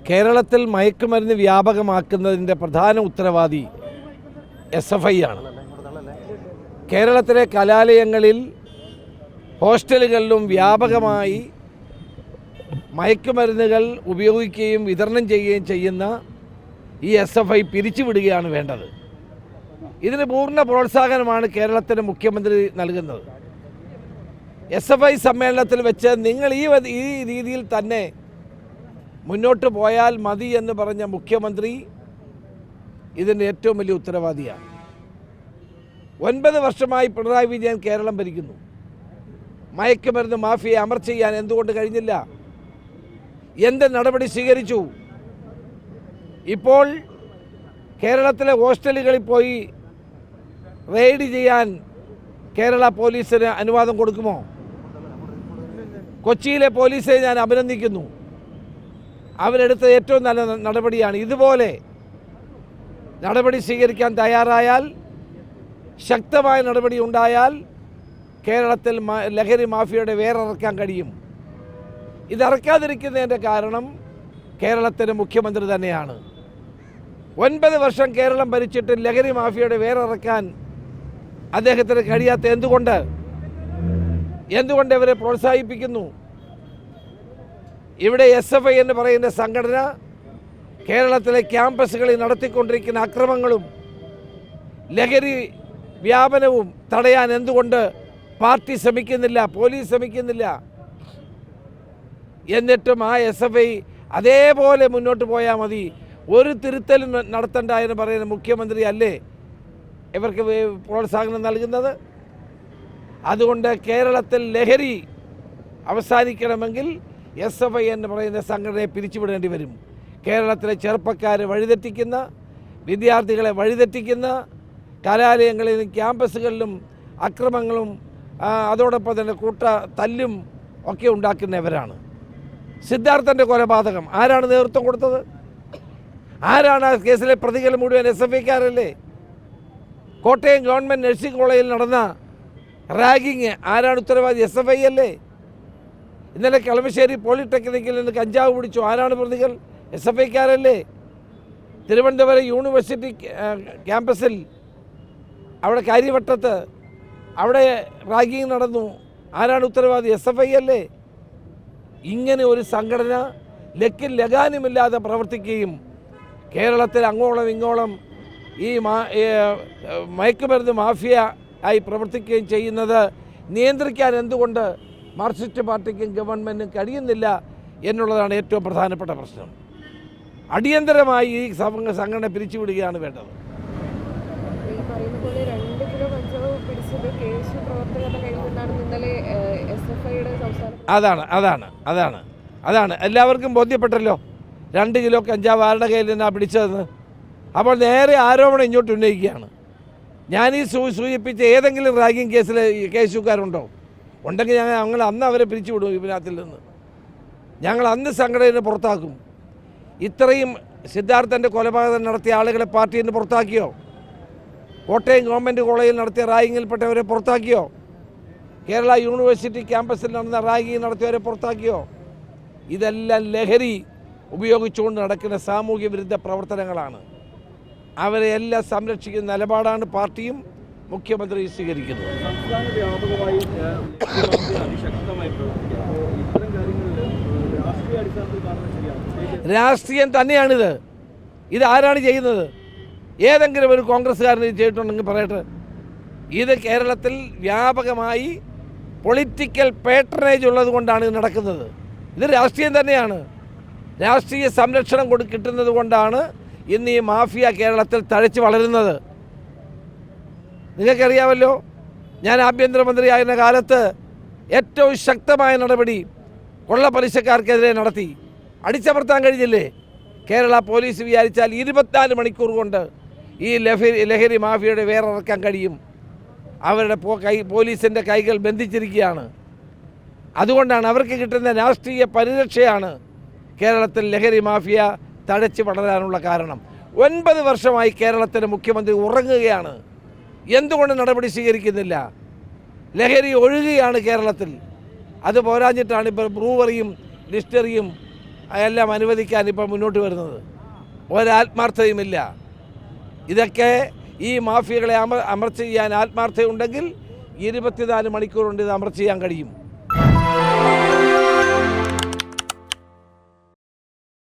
കേരളത്തിൽ മയക്കുമരുന്ന് വ്യാപകമാക്കുന്നതിൻ്റെ പ്രധാന ഉത്തരവാദി SFI ആണ്. കേരളത്തിലെ കലാലയങ്ങളിൽ, ഹോസ്റ്റലുകളിലും വ്യാപകമായി മയക്കുമരുന്നുകൾ ഉപയോഗിക്കുകയും വിതരണം ചെയ്യുകയും ചെയ്യുന്ന ഈ SFI പിരിച്ചുവിടുകയാണ് വേണ്ടത്. ഇതിന് പൂർണ്ണ പ്രോത്സാഹനമാണ് കേരളത്തിൻ്റെ മുഖ്യമന്ത്രി നൽകുന്നത്. SFI സമ്മേളനത്തിൽ വെച്ച് നിങ്ങൾ ഈ രീതിയിൽ തന്നെ മുന്നോട്ട് പോയാൽ മതി എന്ന് പറഞ്ഞ മുഖ്യമന്ത്രി ഇതിൻ്റെ ഏറ്റവും വലിയ ഉത്തരവാദിയാണ്. 9 വർഷമായി പിണറായി വിജയൻ കേരളം ഭരിക്കുന്നു. മയക്കുമരുന്ന് മാഫിയയെ അമർച്ച ചെയ്യാൻ എന്തുകൊണ്ട് കഴിഞ്ഞില്ല? എന്ത് നടപടി സ്വീകരിച്ചു? ഇപ്പോൾ കേരളത്തിലെ ഹോസ്റ്റലുകളിൽ പോയി റെയ്ഡ് ചെയ്യാൻ കേരള പോലീസിന് അനുവാദം കൊടുക്കുമോ? കൊച്ചിയിലെ പോലീസിനെ ഞാൻ അഭിനന്ദിക്കുന്നു. അവരെടുത്ത ഏറ്റവും നല്ല നടപടിയാണ്. ഇതുപോലെ നടപടി സ്വീകരിക്കാൻ തയ്യാറായാൽ, ശക്തമായ നടപടി ഉണ്ടായാൽ കേരളത്തിൽ ലഹരി മാഫിയയുടെ വേറിറക്കാൻ കഴിയും. ഇതിറക്കാതിരിക്കുന്നതിൻ്റെ കാരണം കേരളത്തിൻ്റെ മുഖ്യമന്ത്രി തന്നെയാണ്. 9 വർഷം കേരളം ഭരിച്ചിട്ട് ലഹരി മാഫിയയുടെ വേറിറക്കാൻ അദ്ദേഹത്തിന് കഴിയാത്ത എന്തുകൊണ്ട് ഇവരെ പ്രോത്സാഹിപ്പിക്കുന്നു? ഇവിടെ SFI എന്ന് പറയുന്ന സംഘടന കേരളത്തിലെ ക്യാമ്പസുകളിൽ നടത്തിക്കൊണ്ടിരിക്കുന്ന അക്രമങ്ങളും ലഹരി വ്യാപനവും തടയാൻ എന്തുകൊണ്ട് പാർട്ടി ശ്രമിക്കുന്നില്ല, പോലീസ് ശ്രമിക്കുന്നില്ല? എന്നിട്ടും ആ SFI അതേപോലെ മുന്നോട്ട് പോയാൽ മതി, ഒരു തിരുത്തലും നടത്തണ്ട എന്ന് പറയുന്ന മുഖ്യമന്ത്രി അല്ലേ ഇവർക്ക് പ്രോത്സാഹനം നൽകുന്നത്? അതുകൊണ്ട് കേരളത്തിൽ ലഹരി അവസാനിക്കണമെങ്കിൽ SFI എന്ന് പറയുന്ന സംഘടനയെ പിരിച്ചുവിടേണ്ടി വരും. കേരളത്തിലെ ചെറുപ്പക്കാരെ വഴിതെറ്റിക്കുന്ന, വിദ്യാർത്ഥികളെ വഴിതെറ്റിക്കുന്ന, കലാലയങ്ങളിലും ക്യാമ്പസുകളിലും അക്രമങ്ങളും അതോടൊപ്പം തന്നെ തല്ലും ഒക്കെ ഉണ്ടാക്കുന്നവരാണ്. സിദ്ധാർത്ഥൻ്റെ കൊലപാതകം ആരാണ് നേതൃത്വം കൊടുത്തത്? ആരാണ് ആ കേസിലെ പ്രതികൾ മുഴുവൻ? SFIക്കാരല്ലേ. കോട്ടയം ഗവൺമെൻറ് നഴ്സിംഗ് കോളേജിൽ നടന്ന റാഗിങ് ആരാണ് ഉത്തരവാദി? SFI അല്ലേ. ഇന്നലെ കളമശ്ശേരി പോളിടെക്നിക്കിൽ നിന്ന് കഞ്ചാവ് പിടിച്ചു, ആരാണ് പ്രതികൾ? SFIക്കാരല്ലേ. തിരുവനന്തപുരം യൂണിവേഴ്സിറ്റി ക്യാമ്പസിൽ അവിടെ കാര്യവട്ടത്ത് അവിടെ റാഗിങ് നടന്നു, ആരാണ് ഉത്തരവാദി? SFI അല്ലേ. ഇങ്ങനെ ഒരു സംഘടന ലക്കിൽ ലഗാനുമില്ലാതെ പ്രവർത്തിക്കുകയും കേരളത്തിൽ അങ്ങോളം ഇങ്ങോളം ഈ മയക്കുമരുന്ന് മാഫിയ ആയി പ്രവർത്തിക്കുകയും ചെയ്യുന്നത് നിയന്ത്രിക്കാൻ എന്തുകൊണ്ട് മാർക്സിസ്റ്റ് പാർട്ടിക്കും ഗവൺമെൻറ്റിനും കഴിയുന്നില്ല എന്നുള്ളതാണ് ഏറ്റവും പ്രധാനപ്പെട്ട പ്രശ്നം. അടിയന്തരമായി ഈ സംഘടന പിരിച്ചുവിടുകയാണ് വേണ്ടത്. അതാണ് എല്ലാവർക്കും ബോധ്യപ്പെട്ടല്ലോ 2 കിലോ കഞ്ചാവ് ആരുടെ കയ്യിൽ നിന്നാണ് പിടിച്ചതെന്ന്. അപ്പോൾ നേരെ ആരോപണം ഇങ്ങോട്ട് ഉന്നയിക്കുകയാണ്. ഞാൻ ഈ സൂചിപ്പിച്ച ഏതെങ്കിലും റാഗിങ് കേസിൽ കേസുകാരുണ്ടോ? ഉണ്ടെങ്കിൽ ഞങ്ങൾ അന്ന് അവരെ പിരിച്ചുവിടും. ഇതിനകത്തിൽ നിന്ന് ഞങ്ങൾ അന്ന് സംഘടനയെ പുറത്താക്കും. ഇത്രയും സിദ്ധാർത്ഥൻ്റെ കൊലപാതകം നടത്തിയ ആളുകളെ പാർട്ടിയിൽ നിന്ന് പുറത്താക്കിയോ? കോട്ടയം ഗവൺമെൻറ് കോളേജിൽ നടത്തിയ റാഗിങ്ങിൽപ്പെട്ടവരെ പുറത്താക്കിയോ? കേരള യൂണിവേഴ്സിറ്റി ക്യാമ്പസിൽ നടന്ന റാഗിങ് നടത്തിയവരെ പുറത്താക്കിയോ? ഇതെല്ലാം ലഹരി ഉപയോഗിച്ചുകൊണ്ട് നടക്കുന്ന സാമൂഹ്യ വിരുദ്ധ പ്രവർത്തനങ്ങളാണ്. അവരെ എല്ലാം സംരക്ഷിക്കുന്ന നിലപാടാണ് പാർട്ടിയും മുഖ്യമന്ത്രി സ്വീകരിക്കുന്നത്. രാഷ്ട്രീയം തന്നെയാണിത്. ഇതാരാണ് ചെയ്യുന്നത്? ഏതെങ്കിലും ഒരു കോൺഗ്രസ്സുകാരന് ചെയ്തിട്ടുണ്ടെങ്കിൽ പറയട്ടെ. ഇത് കേരളത്തിൽ വ്യാപകമായി പൊളിറ്റിക്കൽ പേട്രണേജ് ഉള്ളത് കൊണ്ടാണ് ഇത് നടക്കുന്നത്. ഇത് രാഷ്ട്രീയം തന്നെയാണ്. രാഷ്ട്രീയ സംരക്ഷണം കിട്ടുന്നത് കൊണ്ടാണ് ഇന്ന് ഈ മാഫിയ കേരളത്തിൽ തഴച്ച് വളരുന്നത്. നിങ്ങൾക്കറിയാമല്ലോ, ഞാൻ ആഭ്യന്തരമന്ത്രിയായിരുന്ന കാലത്ത് ഏറ്റവും ശക്തമായ നടപടി കൊള്ളപ്പലിശക്കാർക്കെതിരെ നടത്തി. അടിച്ചമർത്താൻ കഴിഞ്ഞില്ലേ? കേരള പോലീസ് വിചാരിച്ചാൽ 24 മണിക്കൂർ കൊണ്ട് ഈ ലഹരി മാഫിയയുടെ വേറിറക്കാൻ കഴിയും. അവരുടെ പോലീസിൻ്റെ കൈകൾ ബന്ധിച്ചിരിക്കുകയാണ്. അതുകൊണ്ടാണ് അവർക്ക് കിട്ടുന്ന രാഷ്ട്രീയ പരിരക്ഷയാണ് കേരളത്തിൽ ലഹരി മാഫിയ തഴച്ച് വളരാനുള്ള കാരണം. 9 വർഷമായി കേരളത്തിൻ്റെ മുഖ്യമന്ത്രി ഉറങ്ങുകയാണ്. എന്തുകൊണ്ട് നടപടി സ്വീകരിക്കുന്നില്ല? ലഹരി ഒഴുകുകയാണ് കേരളത്തിൽ. അത് പോരാഞ്ഞിട്ടാണ് ഇപ്പോൾ ബ്രൂവറിയും ഡിസ്റ്ററിയും എല്ലാം അനുവദിക്കാൻ ഇപ്പോൾ മുന്നോട്ട് വരുന്നത്? ഒരാത്മാർത്ഥതയുമില്ല. ഇതൊക്കെ ഈ മാഫിയകളെ അമർച്ച ചെയ്യാൻ ആത്മാർത്ഥതയുണ്ടെങ്കിൽ 24 മണിക്കൂർ കൊണ്ട് ഇത് അമർച്ച ചെയ്യാൻ കഴിയും.